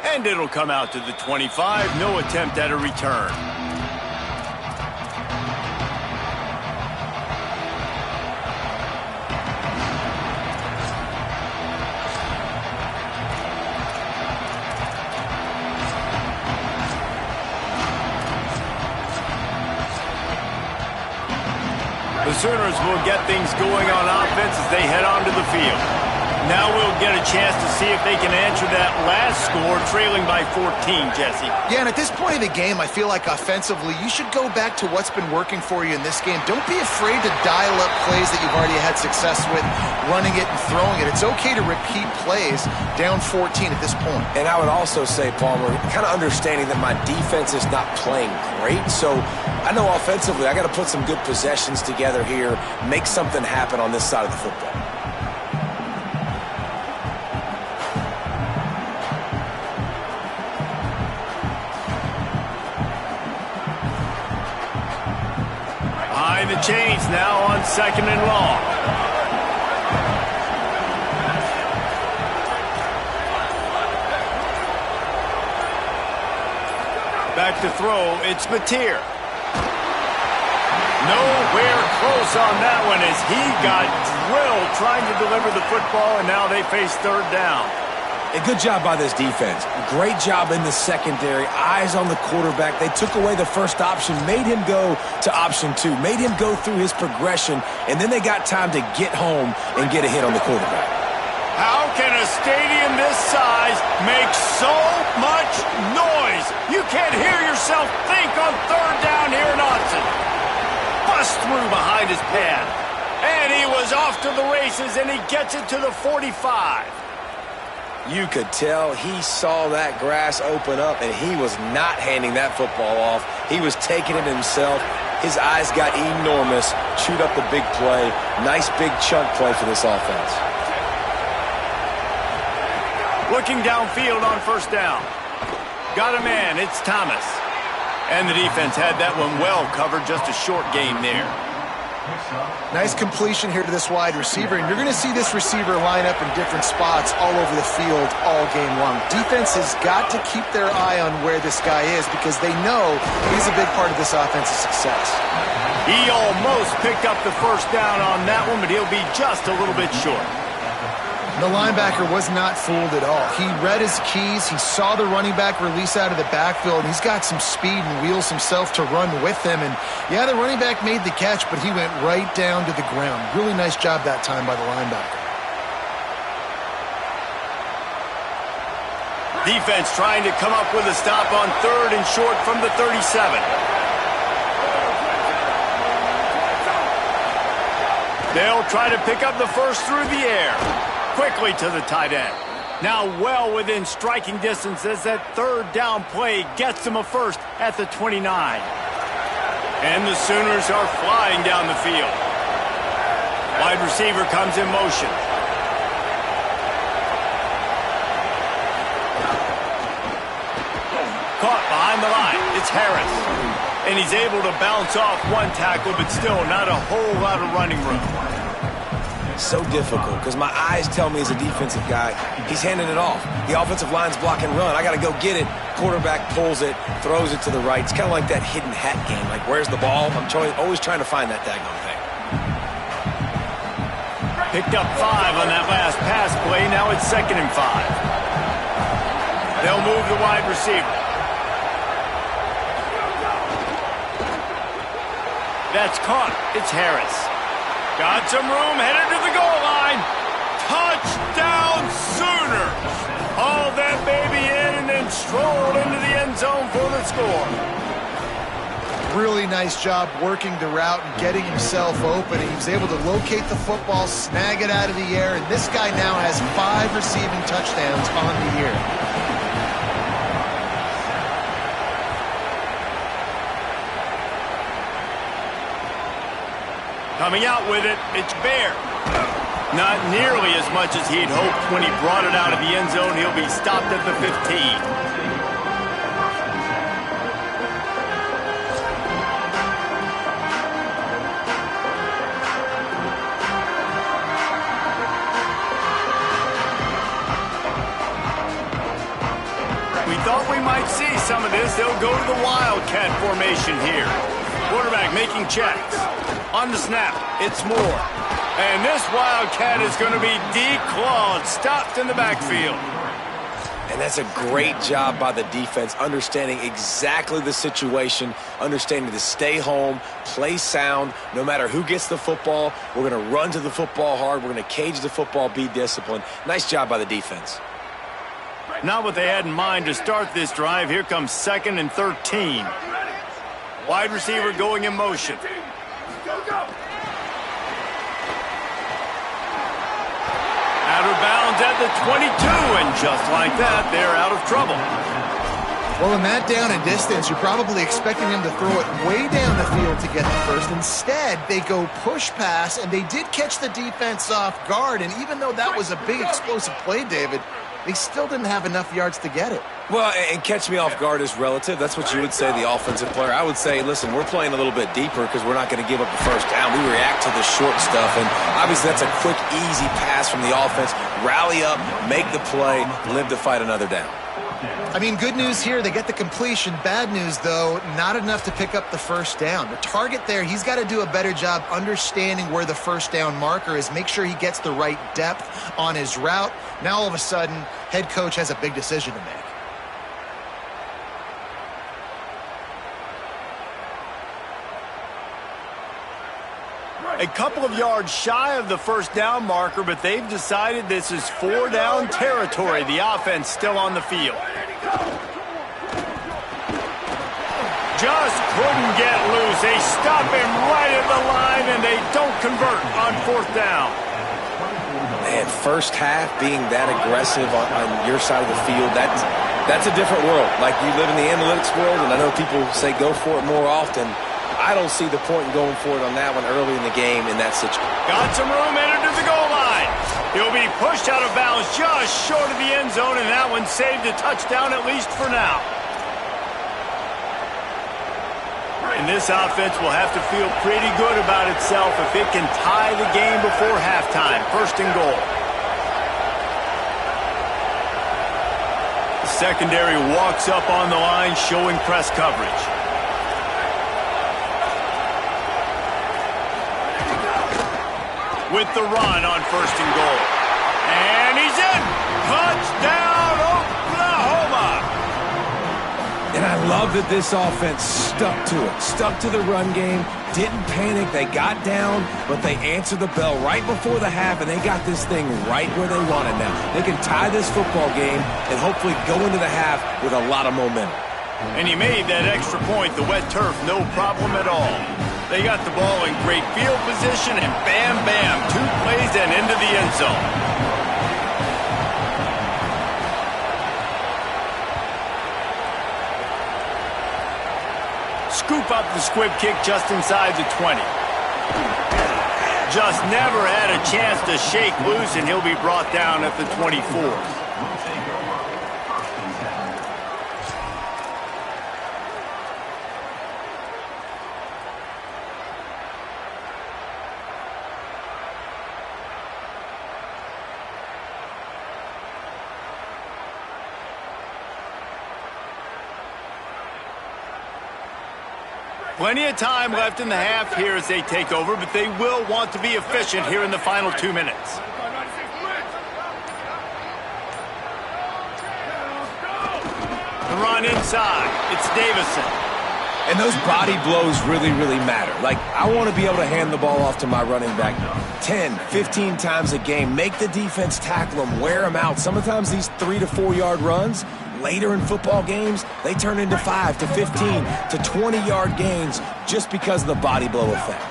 And it'll come out to the 25. No attempt at a return. The Sooners will get things going on offense as they head onto the field. Now we'll get a chance to see if they can answer that last score, trailing by 14, Jesse. Yeah, and at this point of the game, I feel like offensively, you should go back to what's been working for you in this game. Don't be afraid to dial up plays that you've already had success with, running it and throwing it. It's okay to repeat plays down 14 at this point. And I would also say, Palmer, kind of understanding that my defense is not playing great, so I know offensively I got to put some good possessions together here, make something happen on this side of the football. Behind the chains now on 2nd and long. Back to throw, it's Mateer. Nowhere close on that one as he got drilled trying to deliver the football, and now they face 3rd down. A good job by this defense. Great job in the secondary. Eyes on the quarterback. They took away the first option, made him go to option 2, made him go through his progression, and then they got time to get home and get a hit on the quarterback. How can a stadium this size make so much noise? You can't hear yourself think on 3rd down here in Austin. Bust through behind his pad. And he was off to the races, and he gets it to the 45. You could tell he saw that grass open up, and he was not handing that football off. He was taking it himself. His eyes got enormous, chewed up the big play. Nice big chunk play for this offense. Looking downfield on 1st down. Got a man, it's Thomas. And the defense had that one well covered, just a short gain there. Nice completion here to this wide receiver, and you're going to see this receiver line up in different spots all over the field all game long. Defense has got to keep their eye on where this guy is because they know he's a big part of this offense's success. He almost picked up the 1st down on that one, but he'll be just a little bit short. The linebacker was not fooled at all. He read his keys. He saw the running back release out of the backfield, and he's got some speed and wheels himself to run with him. And, yeah, the running back made the catch, but he went right down to the ground. Really nice job that time by the linebacker. Defense trying to come up with a stop on 3rd and short from the 37. They'll try to pick up the first through the air. Quickly to the tight end. Now well within striking distance as that 3rd down play gets them a first at the 29. And the Sooners are flying down the field. Wide receiver comes in motion. Caught behind the line. It's Harris. And he's able to bounce off one tackle, but still not a whole lot of running room. So difficult because my eyes tell me as a defensive guy, he's handing it off. The offensive line's block and run. I got to go get it. Quarterback pulls it, throws it to the right. It's kind of like that hidden hat game. Like, where's the ball? I'm always trying to find that daggone thing. Picked up 5 on that last pass play. Now it's 2nd and 5. They'll move the wide receiver. That's caught. It's Harris. Got some room, headed to the goal line. Touchdown Sooners! Hauled that baby in and then strolled into the end zone for the score. Really nice job working the route and getting himself open. He was able to locate the football, snag it out of the air, and this guy now has 5 receiving touchdowns on the year. Coming out with it, it's Bear. Not nearly as much as he'd hoped when he brought it out of the end zone. He'll be stopped at the 15. thought we might see some of this. They'll go to the Wildcat formation here. Quarterback making checks. On the snap, it's Moore. And this Wildcat is going to be declawed, stopped in the backfield. And that's a great job by the defense, understanding exactly the situation, understanding to stay home, play sound. No matter who gets the football, we're going to run to the football hard. We're going to cage the football, be disciplined. Nice job by the defense. Not what they had in mind to start this drive. Here comes 2nd and 13. Wide receiver going in motion. Out of bounds at the 22, and just like that, they're out of trouble. Well, in that down and distance, you're probably expecting them to throw it way down the field to get the first. Instead, they go push pass, and they did catch the defense off guard. And even though that was a big explosive play, David, they still didn't have enough yards to get it. Well, and catch me off guard is relative. That's what you would say, the offensive player. I would say, listen, we're playing a little bit deeper because we're not going to give up the first down. We react to the short stuff, and obviously that's a quick, easy pass from the offense. Rally up, make the play, live to fight another down. I mean, good news here, they get the completion. Bad news, though, not enough to pick up the first down. The target there, he's got to do a better job understanding where the first down marker is, make sure he gets the right depth on his route. Now, all of a sudden, head coach has a big decision to make. A couple of yards shy of the first down marker, but they've decided this is 4-down territory. The offense still on the field. Just couldn't get loose. They stop him right at the line, and they don't convert on 4th down. Man, first half being that aggressive on your side of the field, that's a different world. Like, you live in the analytics world, and I know people say go for it more often. I don't see the point in going for it on that one early in the game in that situation. Got some room, entered to the goal line. He'll be pushed out of bounds just short of the end zone, and that one saved a touchdown at least for now. And this offense will have to feel pretty good about itself if it can tie the game before halftime. 1st and goal. The secondary walks up on the line, showing press coverage. With the run on 1st and goal. And he's in! Touchdown, Oklahoma! And I love that this offense stuck to it. Stuck to the run game. Didn't panic. They got down, but they answered the bell right before the half, and they got this thing right where they want it now. They can tie this football game and hopefully go into the half with a lot of momentum. And he made that extra point, the wet turf, no problem at all. They got the ball in great field position, and bam, bam, 2 plays and into the end zone. Scoop up the squib kick just inside the 20. Just never had a chance to shake loose, and he'll be brought down at the 24. Plenty of time left in the half here as they take over, but they will want to be efficient here in the final 2 minutes. The run inside. It's Davison. And those body blows really, really matter. Like, I want to be able to hand the ball off to my running back 10, 15 times a game. Make the defense tackle them, wear them out. Sometimes these 3 to 4 yard runs, later in football games, they turn into 5 to 15 to 20-yard gains just because of the body blow effect.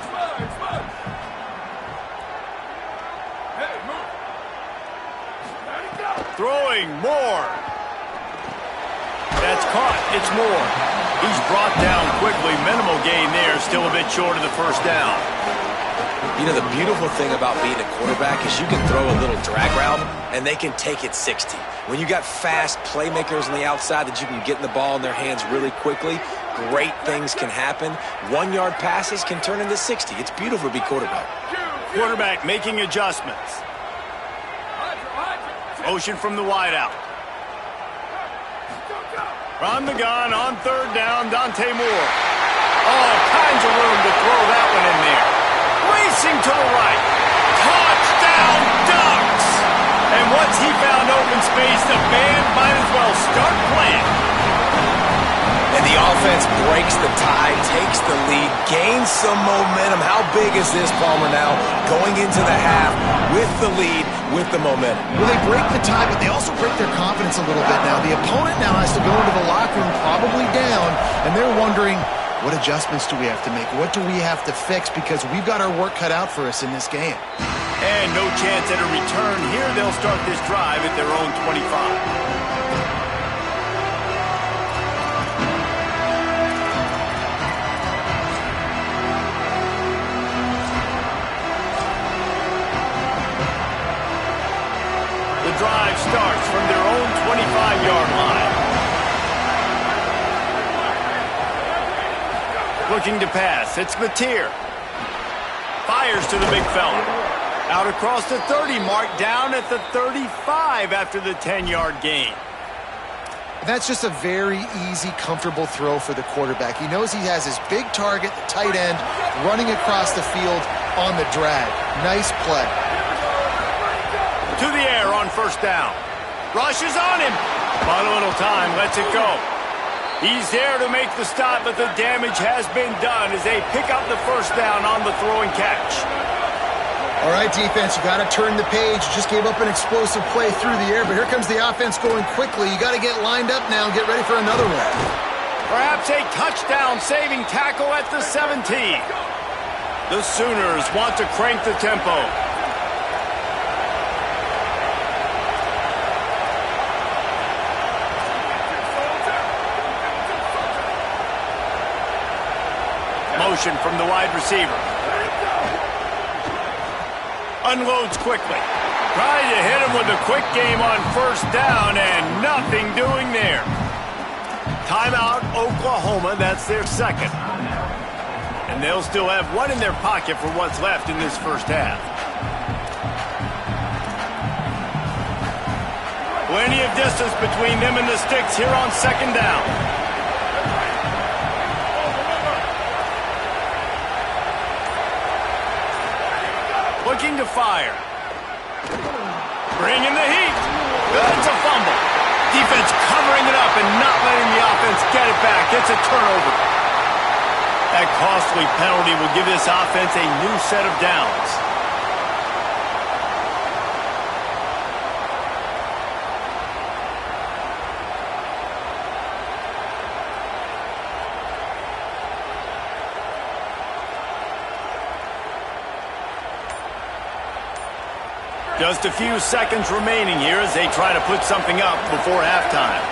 Throwing Moore. That's caught. It's Moore. He's brought down quickly. Minimal gain there. Still a bit short of the first down. You know, the beautiful thing about being a quarterback is you can throw a little drag route, and they can take it 60. When you got fast playmakers on the outside that you can get the ball in their hands really quickly, great things can happen. 1-yard passes can turn into 60. It's beautiful to be quarterback. Quarterback making adjustments. Motion from the wideout. From the gun on third down, Dante Moore. All kinds of room to throw that one in there. Racing to the right. Touchdown Ducks! And once he found open space, the band might as well start playing. And the offense breaks the tie, takes the lead, gains some momentum. How big is this, Palmer, now? Going into the half with the lead, with the momentum. Well, they break the tie, but they also break their confidence a little bit now. The opponent now has to go into the locker room probably down, and they're wondering, what adjustments do we have to make? What do we have to fix? Because we've got our work cut out for us in this game. And no chance at a return here. They'll start this drive at their own 25. Drive starts from their own 25-yard line. Looking to pass. It's Mateer. Fires to the big fella. Out across the 30 mark, down at the 35 after the 10-yard gain. That's just a very easy, comfortable throw for the quarterback. He knows he has his big target, the tight end, running across the field on the drag. Nice play. To the air on first down. Rushes on him. But a little time, lets it go. He's there to make the stop, but the damage has been done as they pick up the first down on the throw and catch. All right, defense, you got to turn the page. You just gave up an explosive play through the air, but here comes the offense going quickly. You got to get lined up now and get ready for another one. Perhaps a touchdown-saving tackle at the 17. The Sooners want to crank the tempo. Motion from the wide receiver. Unloads quickly. Trying to hit him with a quick game on first down and nothing doing there. Timeout, Oklahoma. That's their second. And they'll still have one in their pocket for what's left in this first half. Plenty of distance between them and the sticks here on second down. Looking to fire. Bringing the heat. It's a fumble. Defense covering it up and not letting the offense get it back. It's a turnover. That costly penalty will give this offense a new set of downs. Just a few seconds remaining here as they try to put something up before halftime.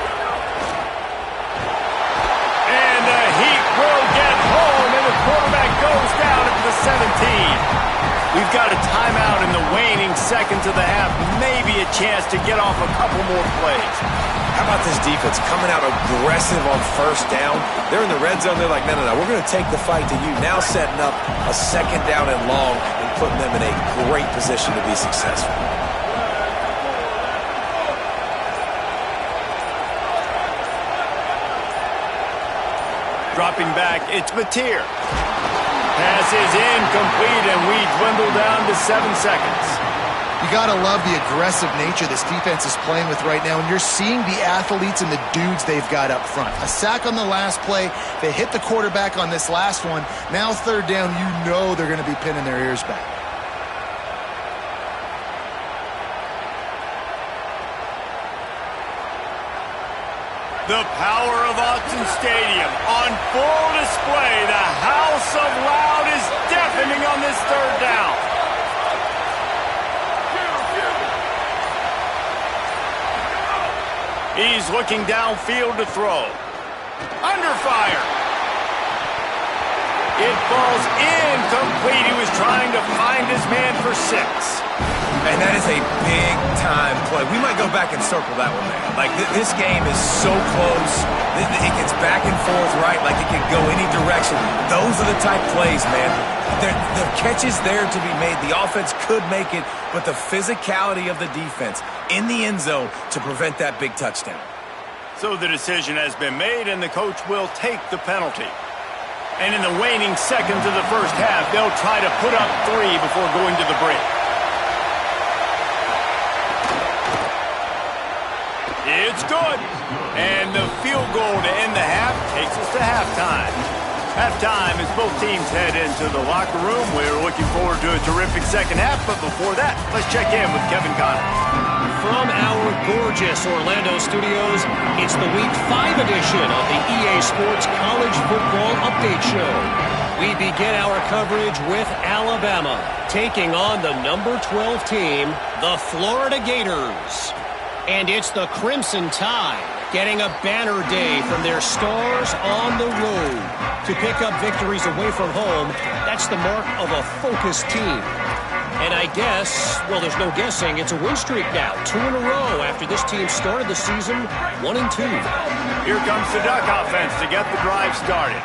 And the Heat will get home, and the quarterback goes down at the 17. We've got a timeout in the waning seconds of the half. Maybe a chance to get off a couple more plays. How about this defense coming out aggressive on first down? They're in the red zone. They're like, no, we're going to take the fight to you. Now setting up a second down and long and putting them in a great position to be successful. Dropping back, it's Mateer. Pass is incomplete, and we dwindle down to 7 seconds. You got to love the aggressive nature this defense is playing with right now, and you're seeing the athletes and the dudes they've got up front. A sack on the last play. They hit the quarterback on this last one. Now third down, you know they're going to be pinning their ears back. The power of Autzen Stadium on full display. The house of loud is deafening on this third down. He's looking downfield to throw. Under fire. It falls incomplete. He was trying to find his man for 6. And that is a big-time play. We might go back and circle that one, man. Like, this game is so close. It gets back and forth, right? Like, it can go any direction. Those are the type plays, man. The catch is there to be made. The offense could make it, but the physicality of the defense in the end zone to prevent that big touchdown. So the decision has been made, and the coach will take the penalty. And in the waning seconds of the first half, they'll try to put up 3 before going to the break. It's good. And the field goal to end the half takes us to halftime. Halftime as both teams head into the locker room. We're looking forward to a terrific second half, but before that, let's check in with Kevin Connor. From our gorgeous Orlando studios, it's the Week 5 edition of the EA Sports College Football Update Show. We begin our coverage with Alabama, taking on the number 12 team, the Florida Gators. And it's the Crimson Tide getting a banner day from their stars on the road. To pick up victories away from home, that's the mark of a focused team. And I guess, well, there's no guessing, it's a win streak now, 2 in a row after this team started the season 1-2. Here comes the Duck offense to get the drive started.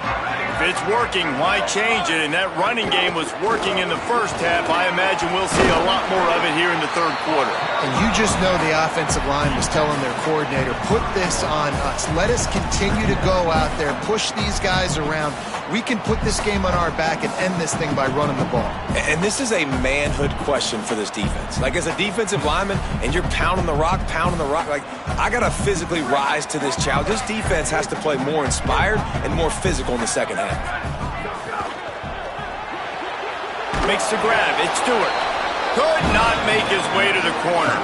If it's working, why change it? And that running game was working in the first half. I imagine we'll see a lot more of it here in the third quarter. And you just know the offensive line was telling their coordinator, put this on us. Let us continue to go out there, push these guys around. We can put this game on our back and end this thing by running the ball. And this is a manhood question for this defense. Like, as a defensive lineman, and you're pounding the rock, like, I got to physically rise to this challenge. This defense has to play more inspired and more physical in the second half. Makes the grab. It's Stewart. Could not make his way to the corner.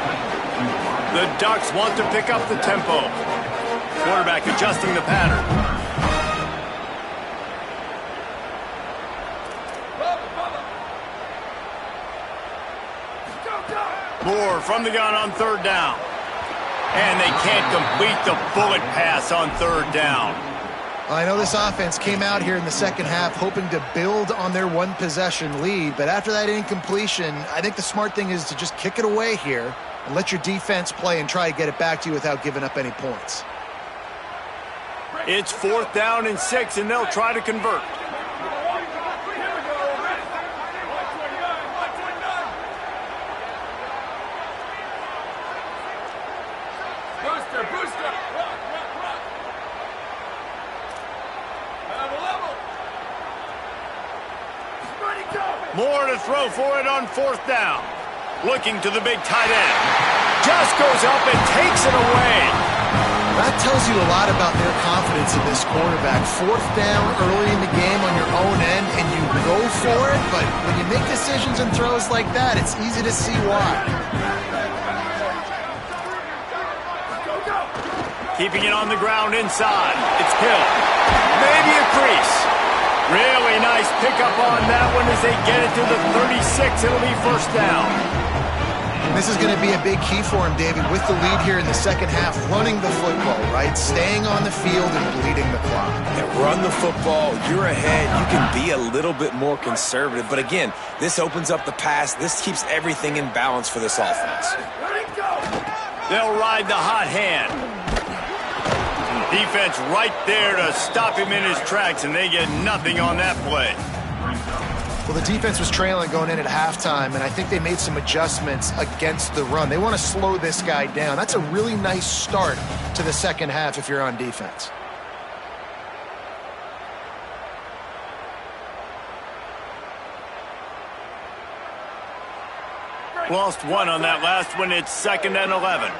The Ducks want to pick up the tempo. Quarterback adjusting the pattern. Moore from the gun on third down. And they can't complete the bullet pass on third down. I know this offense came out here in the second half hoping to build on their one-possession lead, but after that incompletion, I think the smart thing is to just kick it away here and let your defense play and try to get it back to you without giving up any points. It's 4th down and 6, and they'll try to convert. Moore to throw for it on 4th down. Looking to the big tight end. Just goes up and takes it away. That tells you a lot about their confidence in this quarterback. 4th down early in the game on your own end, and you go for it, but when you make decisions and throws like that, it's easy to see why. Keeping it on the ground inside. It's Hill. Maybe a crease. Really nice pickup on that one as they get it to the 36. It'll be 1st down. This is going to be a big key for him, David, with the lead here in the second half, running the football, right? Staying on the field and bleeding the clock. Yeah, run the football. You're ahead. You can be a little bit more conservative. But again, this opens up the pass. This keeps everything in balance for this offense. They'll ride the hot hand. Defense right there to stop him in his tracks, and they get nothing on that play. Well, the defense was trailing going in at halftime, and I think they made some adjustments against the run. They want to slow this guy down. That's a really nice start to the second half if you're on defense. Lost one on that last one. It's 2nd and 11.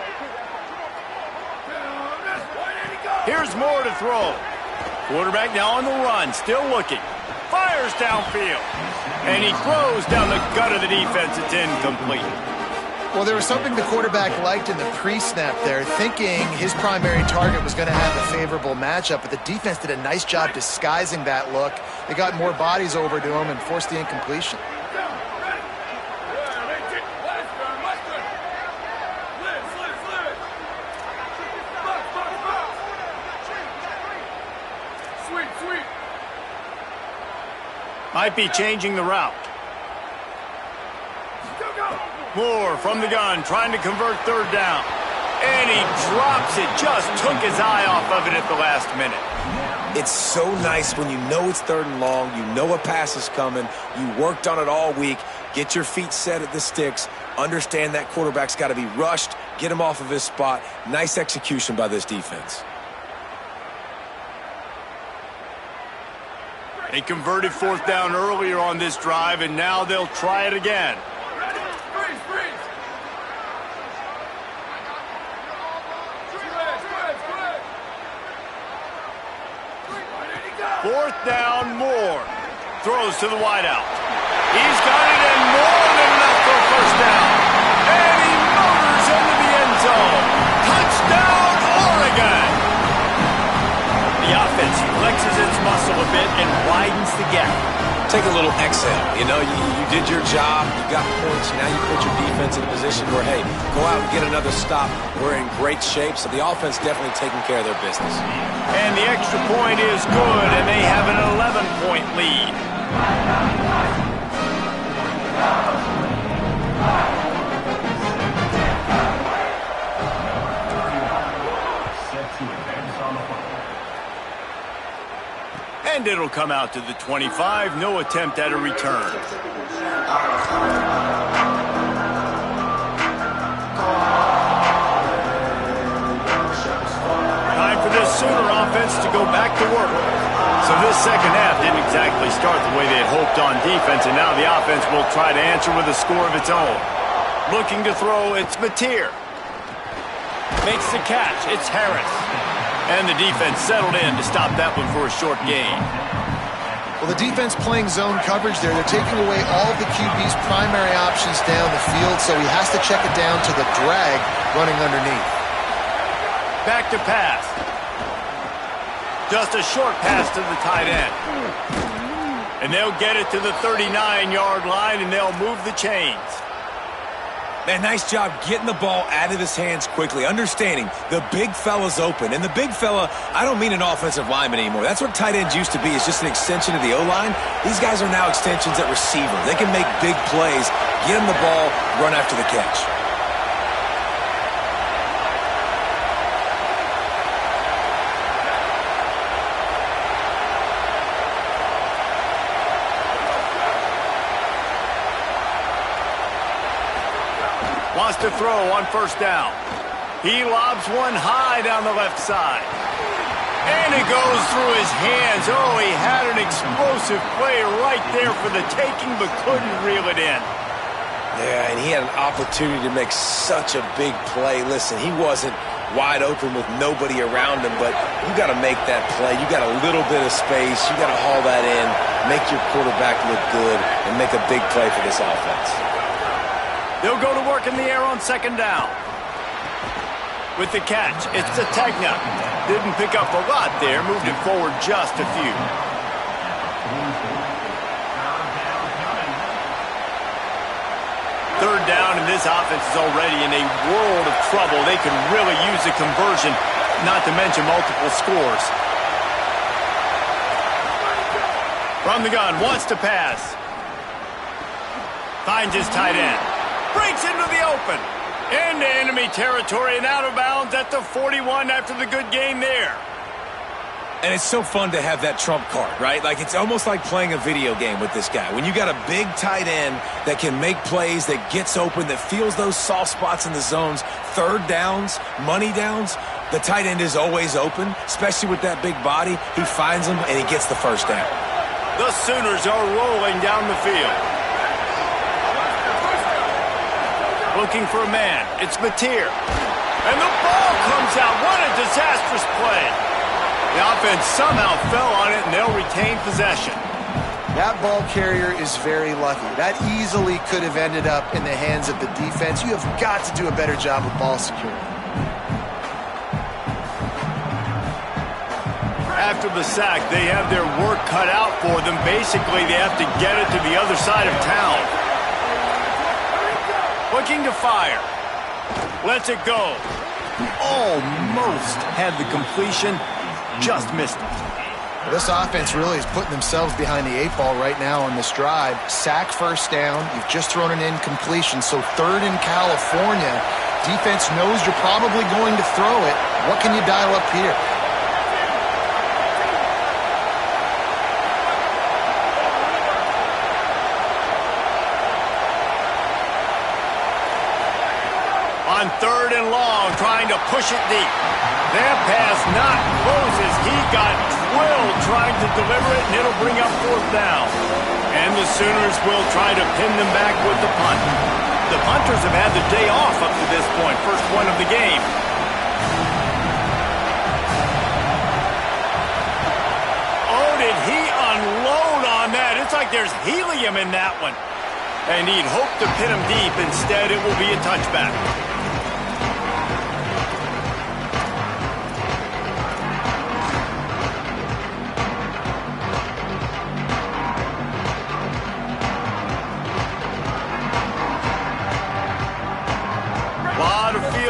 Here's Moore to throw. Quarterback now on the run, still looking. Fires downfield. And he throws down the gut of the defense. It's incomplete. Well, there was something the quarterback liked in the pre-snap there, thinking his primary target was going to have a favorable matchup, but the defense did a nice job disguising that look. They got more bodies over to him and forced the incompletion. Might be changing the route. Moore from the gun, trying to convert 3rd down. And he drops it, just took his eye off of it at the last minute. It's so nice when you know it's 3rd and long, you know a pass is coming, you worked on it all week, get your feet set at the sticks, understand that quarterback's got to be rushed, get him off of his spot. Nice execution by this defense. They converted fourth down earlier on this drive, and now they'll try it again. Fourth down, Moore. Throws to the wideout. He's got it, and more than enough for a first down. And he motors into the end zone. Touchdown, Oregon! The offense flexes its muscle a bit and widens the gap. Take a little exhale. You know, you did your job. You got points. Now you put your defense in a position where, hey, go out and get another stop. We're in great shape, so the offense definitely taking care of their business. And the extra point is good, and they have an 11-point lead. And it'll come out to the 25. No attempt at a return. Time for this Sooner offense to go back to work. So this second half didn't exactly start the way they had hoped on defense, and now the offense will try to answer with a score of its own. Looking to throw, it's Mateer. Makes the catch, it's Harris. And the defense settled in to stop that one for a short gain. Well, the defense playing zone coverage there. They're taking away all of the QB's primary options down the field, so he has to check it down to the drag running underneath. Back to pass. Just a short pass to the tight end. And they'll get it to the 39-yard line, and they'll move the chains. Man, nice job getting the ball out of his hands quickly, understanding the big fella's open. And the big fella, I don't mean an offensive lineman anymore. That's what tight ends used to be. It's just an extension of the O-line. These guys are now extensions at receiver. They can make big plays, get him the ball, run after the catch. Wants to throw on first down. He lobs one high down the left side. And it goes through his hands. Oh, he had an explosive play right there for the taking, but couldn't reel it in. Yeah, and he had an opportunity to make such a big play. Listen, he wasn't wide open with nobody around him, but you got to make that play. You got a little bit of space. You got to haul that in, make your quarterback look good, and make a big play for this offense. They'll go to work in the air on second down. With the catch, it's Zategna. Didn't pick up a lot there, moved it forward just a few. Third down, and this offense is already in a world of trouble. They can really use a conversion, not to mention multiple scores. From the gun, wants to pass. Finds his tight end. Breaks into the open. Into enemy territory and out of bounds at the 41 after the good game there. And it's so fun to have that trump card, right? Like, it's almost like playing a video game with this guy. When you got a big tight end that can make plays, that gets open, that feels those soft spots in the zones, third downs, money downs, the tight end is always open, especially with that big body. He finds them, and he gets the first down. The Sooners are rolling down the field. Looking for a man. It's Mateer. And the ball comes out. What a disastrous play. The offense somehow fell on it, and they'll retain possession. That ball carrier is very lucky. That easily could have ended up in the hands of the defense. You have got to do a better job of ball security. After the sack, they have their work cut out for them. Basically, they have to get it to the other side of town. Looking to fire. Lets it go. Almost had the completion. Just missed it. This offense really is putting themselves behind the 8 ball right now on this drive. Sack first down. You've just thrown an incompletion. So third in California. Defense knows you're probably going to throw it. What can you dial up here? On third and going long, trying to push it deep. That pass not closes. He got drilled trying to deliver it, and it'll bring up fourth down. And the Sooners will try to pin them back with the punt. The punters have had the day off up to this point, first one of the game. Oh, did he unload on that? It's like there's helium in that one. And he'd hoped to pin him deep. Instead, it will be a touchback.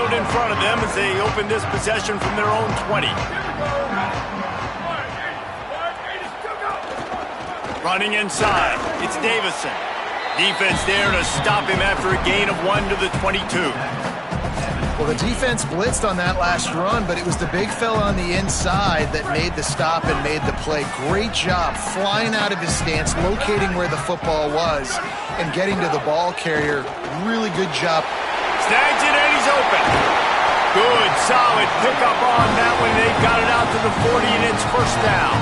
In front of them as they open this possession from their own 20. Running inside, it's Davison. Defense there to stop him after a gain of 1 to the 22. Well, the defense blitzed on that last run, but it was the big fella on the inside that made the stop and made the play. Great job flying out of his stance, locating where the football was, and getting to the ball carrier. Really good job. Snags it and he's open. Good, solid pickup on that one. They've got it out to the 40 and it's first down.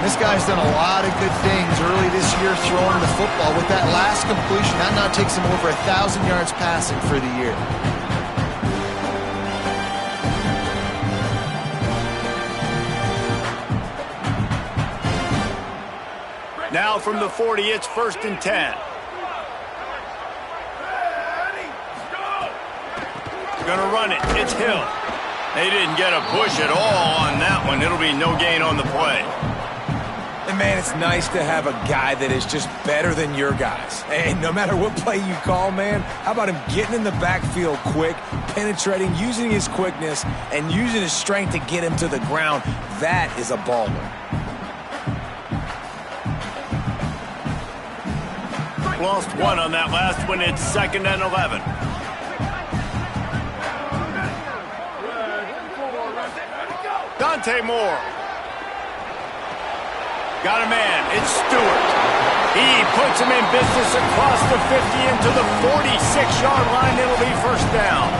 This guy's done a lot of good things early this year throwing the football. With that last completion, that now takes him over 1,000 yards passing for the year. Now from the 40, it's 1st and 10. Gonna run it. It's Hill. They didn't get a push at all on that one. It'll be no gain on the play. And, man, it's nice to have a guy that is just better than your guys. And no matter what play you call, man, how about him getting in the backfield quick, penetrating, using his quickness, and using his strength to get him to the ground. That is a baller. Lost one on that last one. It's 2nd and 11. Dante Moore. Got a man. It's Stewart. He puts him in business across the 50 into the 46-yard line. It'll be first down.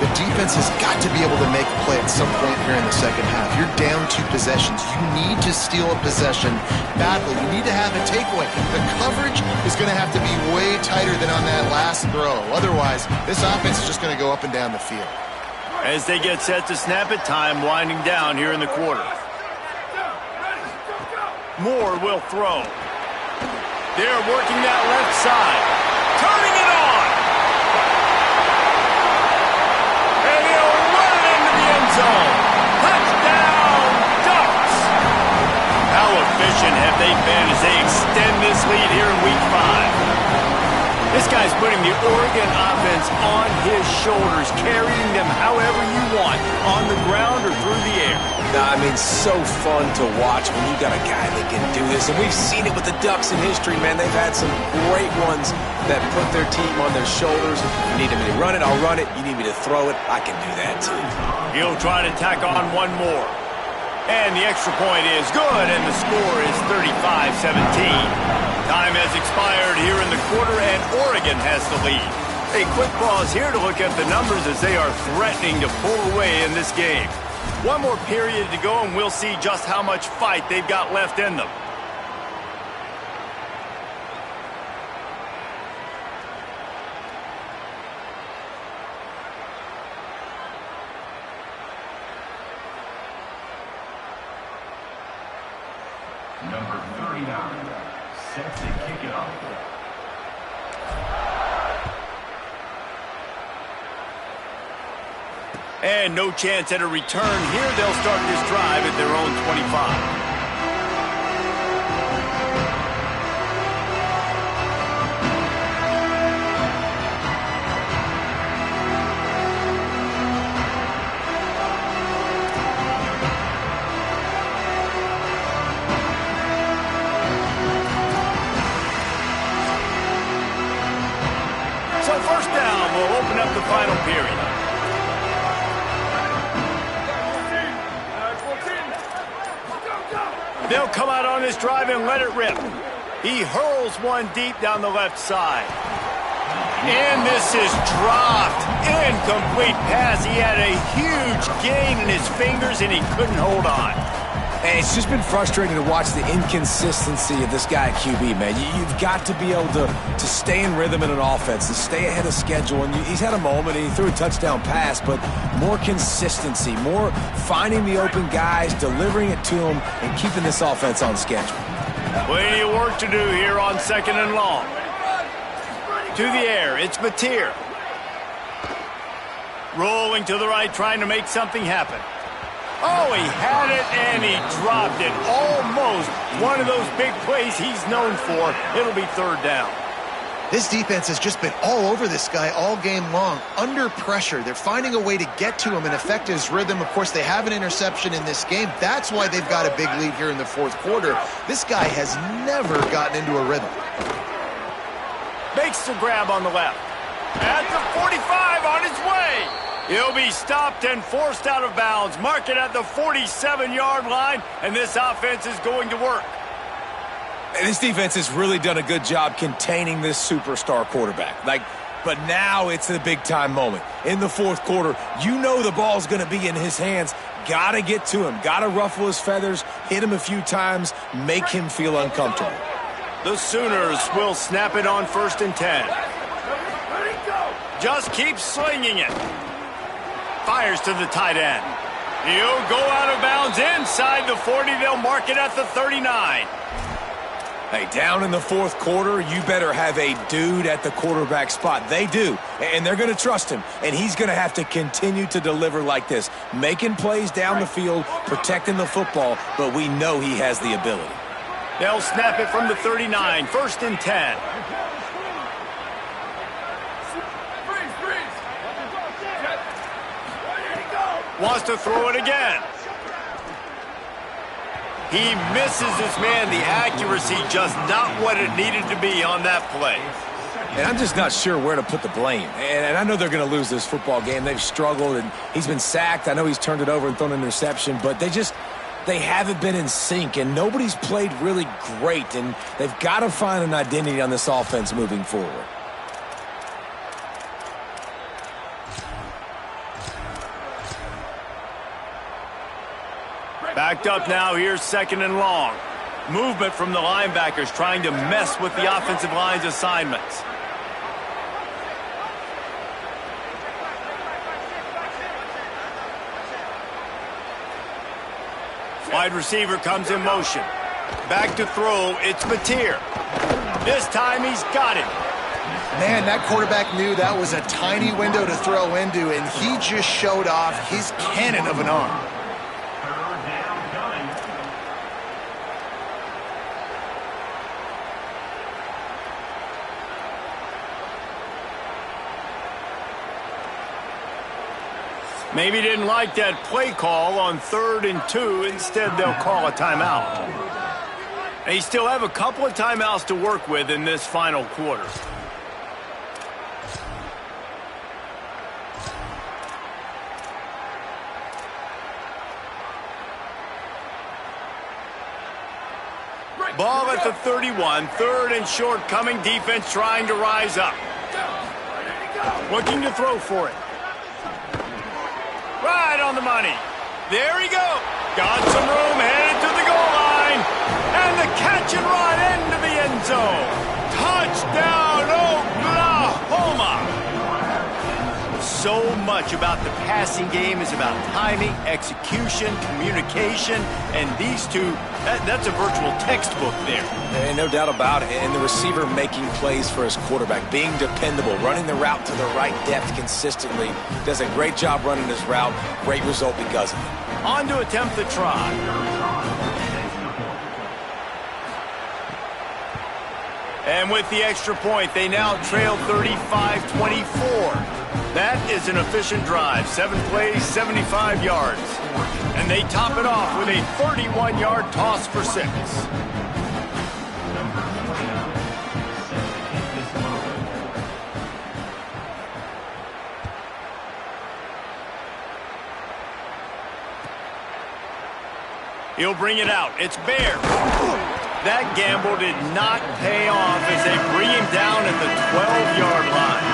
The defense has got to be able to make a play at some point here in the second half. You're down 2 possessions. You need to steal a possession badly. You need to have a takeaway. The coverage is going to have to be way tighter than on that last throw. Otherwise, this offense is just going to go up and down the field. As they get set to snap it, time winding down here in the quarter. Moore will throw. They're working that left side. Turning it on. And he'll run it into the end zone. Touchdown, Ducks. How efficient have they been as they extend this lead here in Week 5? This guy's putting the Oregon offense on his shoulders, carrying them however you want, on the ground or through the air. I mean, so fun to watch when you got a guy that can do this. And we've seen it with the Ducks in history, man. They've had some great ones that put their team on their shoulders. You need me to run it, I'll run it. You need me to throw it, I can do that too. He'll try to tack on one more. And the extra point is good, and the score is 35-17. Time has expired here in the quarter, and Oregon has the lead. A quick pause here to look at the numbers as they are threatening to pull away in this game. One more period to go, and we'll see just how much fight they've got left in them. Number 39 sets to kick it off. And no chance at a return here. They'll start this drive at their own 25. So first down will open up the final period. They'll come out on this drive and let it rip. He hurls one deep down the left side. And this is dropped. Incomplete pass. He had a huge gain in his fingers, and he couldn't hold on. And it's just been frustrating to watch the inconsistency of this guy at QB, man. You've got to be able to stay in rhythm in an offense and stay ahead of schedule. And he's had a moment, and he threw a touchdown pass, but more consistency, more finding the open guys, delivering it to them, and keeping this offense on schedule. Plenty of work to do here on 2nd and long. To the air, it's Mateer. Rolling to the right, trying to make something happen. Oh, he had it, and he dropped it. Almost one of those big plays he's known for. It'll be 3rd down. This defense has just been all over this guy all game long. Under pressure, they're finding a way to get to him and affect his rhythm. Of course, they have an interception in this game. That's why they've got a big lead here in the 4th quarter. This guy has never gotten into a rhythm. Makes the grab on the left. At the 45, on his way. He'll be stopped and forced out of bounds. Mark it at the 47-yard line, and this offense is going to work. And this defense has really done a good job containing this superstar quarterback. But now it's the big-time moment. In the 4th quarter, you know the ball's going to be in his hands. Got to get to him. Got to ruffle his feathers, hit him a few times, make him feel uncomfortable. The Sooners will snap it on 1st and 10. Just keep slinging it. Fires to the tight end. He'll go out of bounds inside the 40. They'll mark it at the 39. Hey, down in the 4th quarter, you better have a dude at the quarterback spot. They do, and they're going to trust him, and he's going to have to continue to deliver like this, making plays down the field, protecting the football, but we know he has the ability. They'll snap it from the 39, 1st and 10. Wants to throw it again. He misses his man. The accuracy just not what it needed to be on that play. And I'm just not sure where to put the blame. And I know they're going to lose this football game. They've struggled, and he's been sacked. I know he's turned it over and thrown an interception, but they haven't been in sync, and nobody's played really great, and they've got to find an identity on this offense moving forward. Backed up now, here's 2nd and long. Movement from the linebackers trying to mess with the offensive line's assignments. Wide receiver comes in motion. Back to throw, it's Mateer. This time he's got it. Man, that quarterback knew that was a tiny window to throw into, and he just showed off his cannon of an arm. Maybe didn't like that play call on 3rd and 2. Instead, they'll call a timeout. They still have a couple of timeouts to work with in this final quarter. Ball at the 31. 3rd and short coming. Defense trying to rise up. Looking to throw for it. Right on the money. There he goes. Got some room, headed to the goal line. And the catch and run into the end zone. Touchdown, Oklahoma. So much about the passing game is about timing, execution, communication, and these two, that's a virtual textbook there. And no doubt about it. And the receiver making plays for his quarterback, being dependable, running the route to the right depth consistently. Does a great job running his route. Great result because of it. On to attempt the try. And with the extra point, they now trail 35-24. That is an efficient drive. 7 plays, 75 yards. And they top it off with a 31-yard toss for 6. He'll bring it out. It's Bear. That gamble did not pay off as they bring him down at the 12-yard line.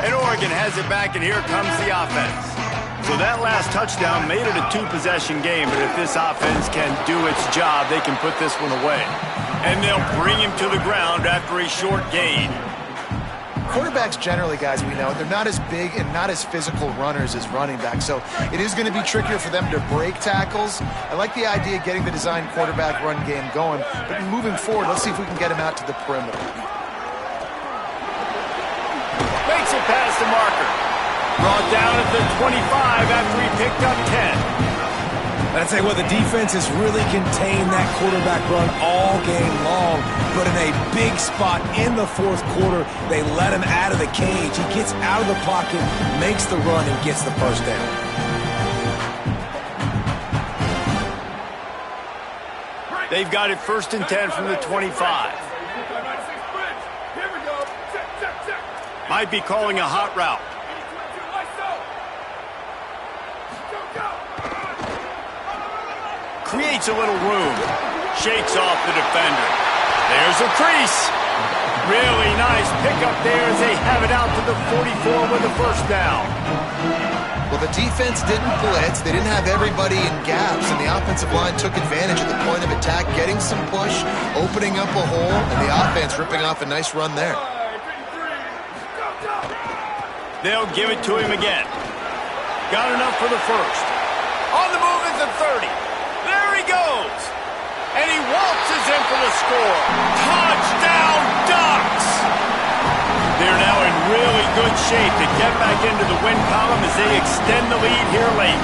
And Oregon has it back, and here comes the offense. So that last touchdown made it a two-possession game, but if this offense can do its job, they can put this one away. And they'll bring him to the ground after a short gain. Quarterbacks generally, guys, we know, they're not as big and not as physical runners as running backs, so it is going to be trickier for them to break tackles. I like the idea of getting the design quarterback run game going, but moving forward, let's see if we can get him out to the perimeter. Makes it past the marker. Brought down at the 25 after he picked up 10. And I'd say, well, the defense has really contained that quarterback run all game long, but in a big spot in the fourth quarter, they let him out of the cage. He gets out of the pocket, makes the run, and gets the first down. They've got it 1st and 10 from the 25. Might be calling a hot route. Creates a little room. Shakes off the defender. There's a crease. Really nice pickup there as they have it out to the 44 with a first down. Well, the defense didn't blitz. They didn't have everybody in gaps, and the offensive line took advantage of the point of attack, getting some push, opening up a hole, and the offense ripping off a nice run there. They'll give it to him again. Got enough for the first. On the move at the 30. There he goes. And he waltzes in for the score. Touchdown, Ducks! They're now in really good shape to get back into the win column as they extend the lead here late.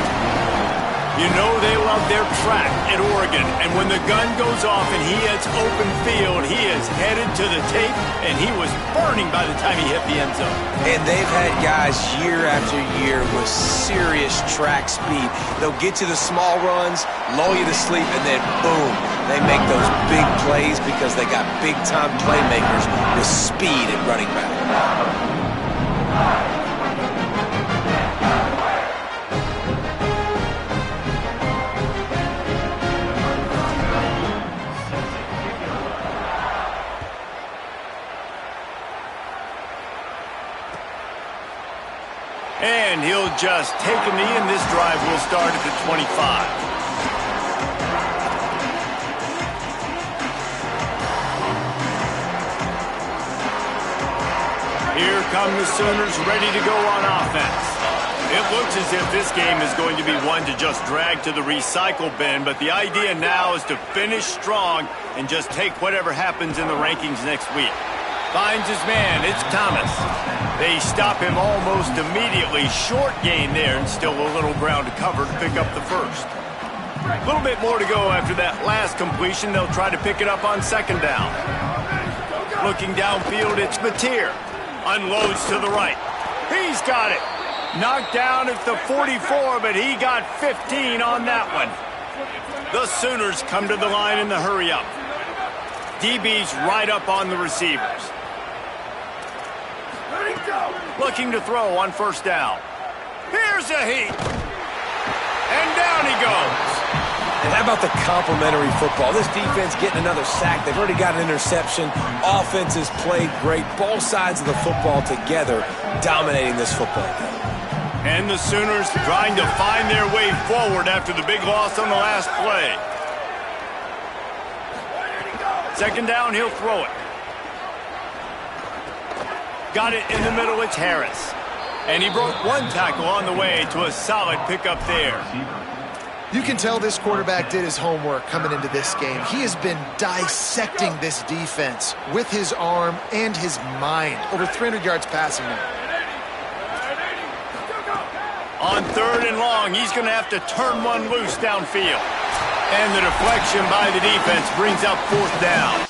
You know they love their track at Oregon, and when the gun goes off and he hits open field, he is headed to the tape, and he was burning by the time he hit the end zone. And they've had guys year after year with serious track speed. They'll get you the small runs, lull you to sleep, and then boom, they make those big plays because they got big-time playmakers with speed at running back. And he'll just take a knee, and this drive will start at the 25. Here come the Sooners ready to go on offense. It looks as if this game is going to be one to just drag to the recycle bin, but the idea now is to finish strong and just take whatever happens in the rankings next week. Finds his man, it's Thomas. They stop him almost immediately. Short gain there, and still a little ground to cover to pick up the first. A little bit more to go after that last completion. They'll try to pick it up on second down. Looking downfield, it's Mateer. Unloads to the right. He's got it. Knocked down at the 44, but he got 15 on that one. The Sooners come to the line in the hurry-up. DB's right up on the receivers. Looking to throw on first down. Here's a heat. And down he goes. And how about the complimentary football? This defense getting another sack. They've already got an interception. Offense has played great. Both sides of the football together dominating this football game. And the Sooners trying to find their way forward after the big loss on the last play. Second down, he'll throw it. Got it in the middle, it's Harris. And he broke one tackle on the way to a solid pickup there. You can tell this quarterback did his homework coming into this game. He has been dissecting this defense with his arm and his mind. Over 300 yards passing now. On third and long, he's going to have to turn one loose downfield. And the deflection by the defense brings up fourth down.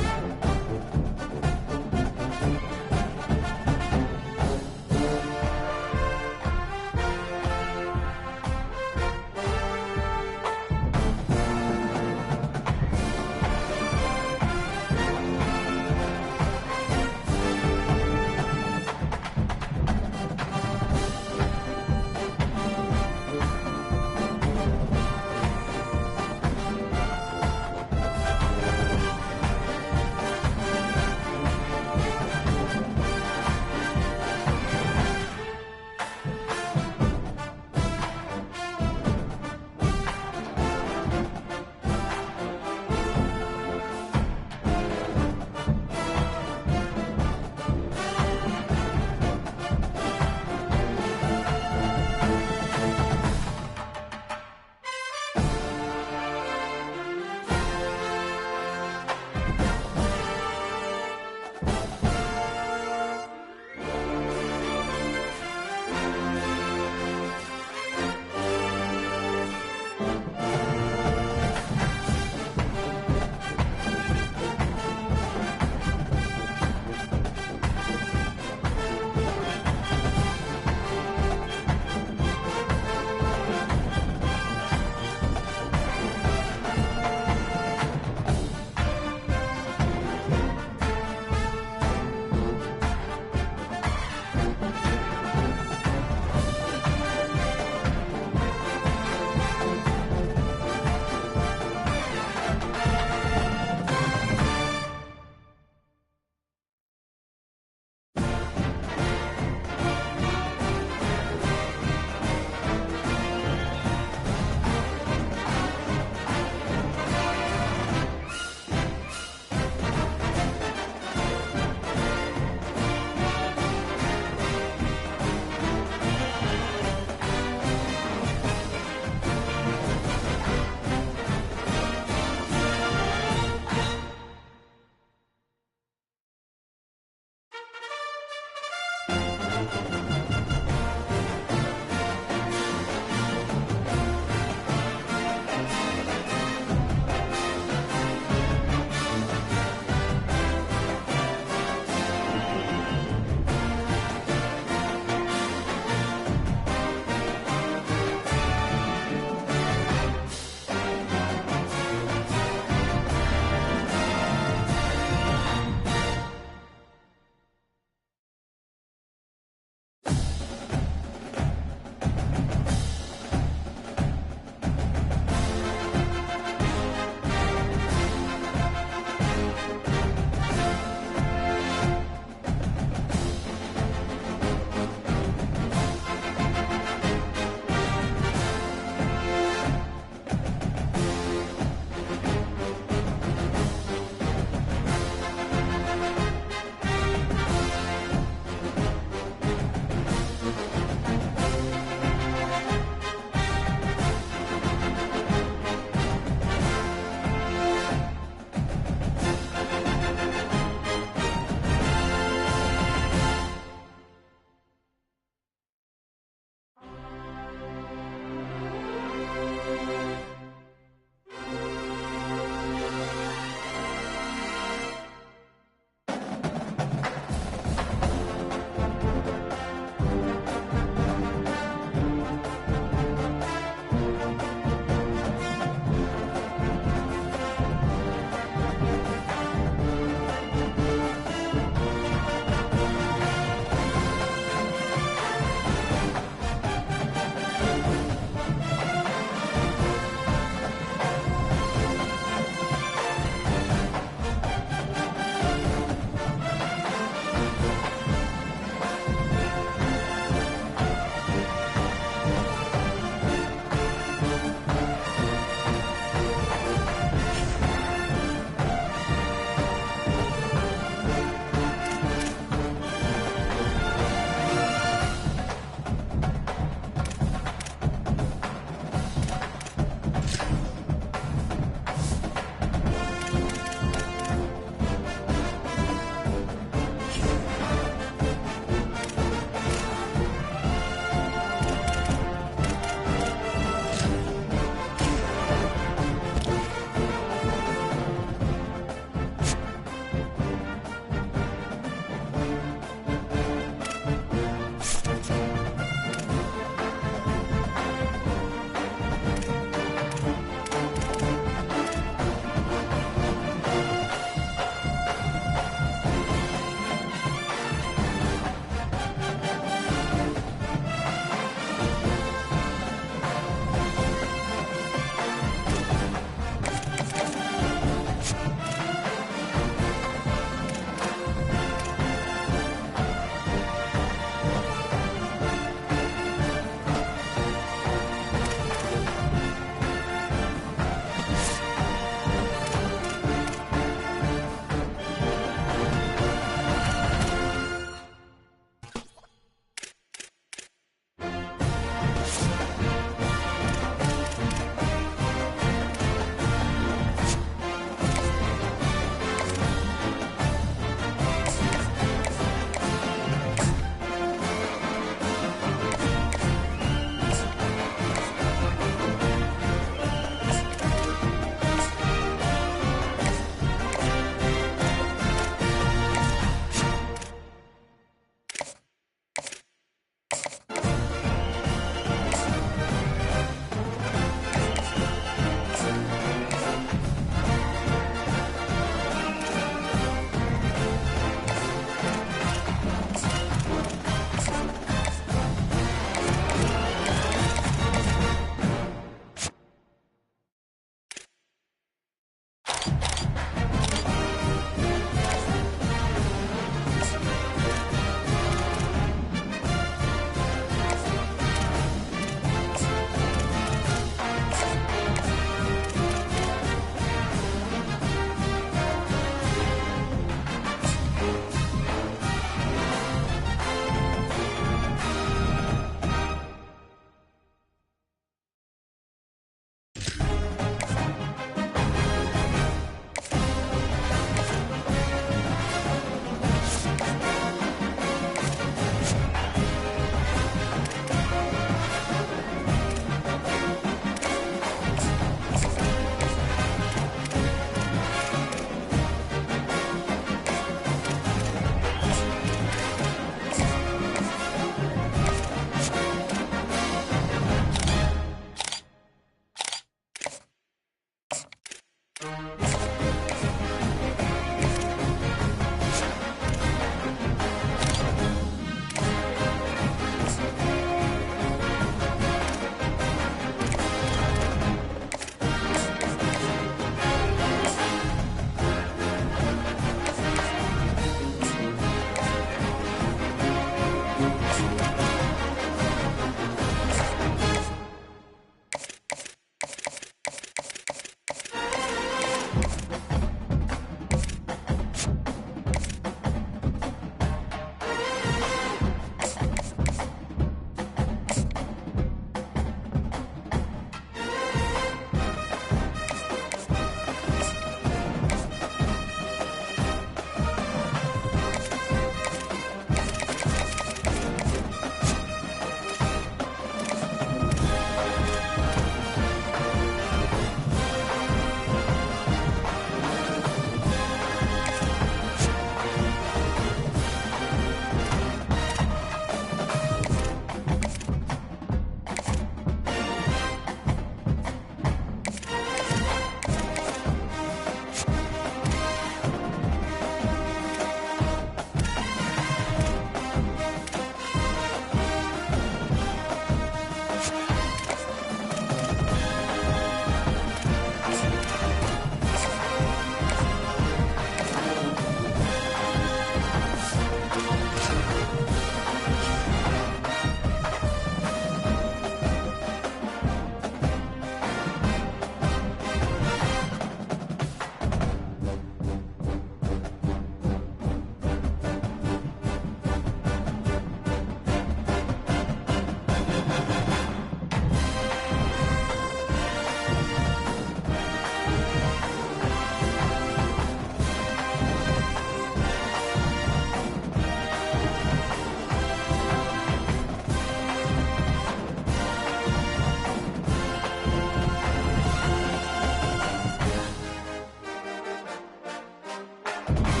it.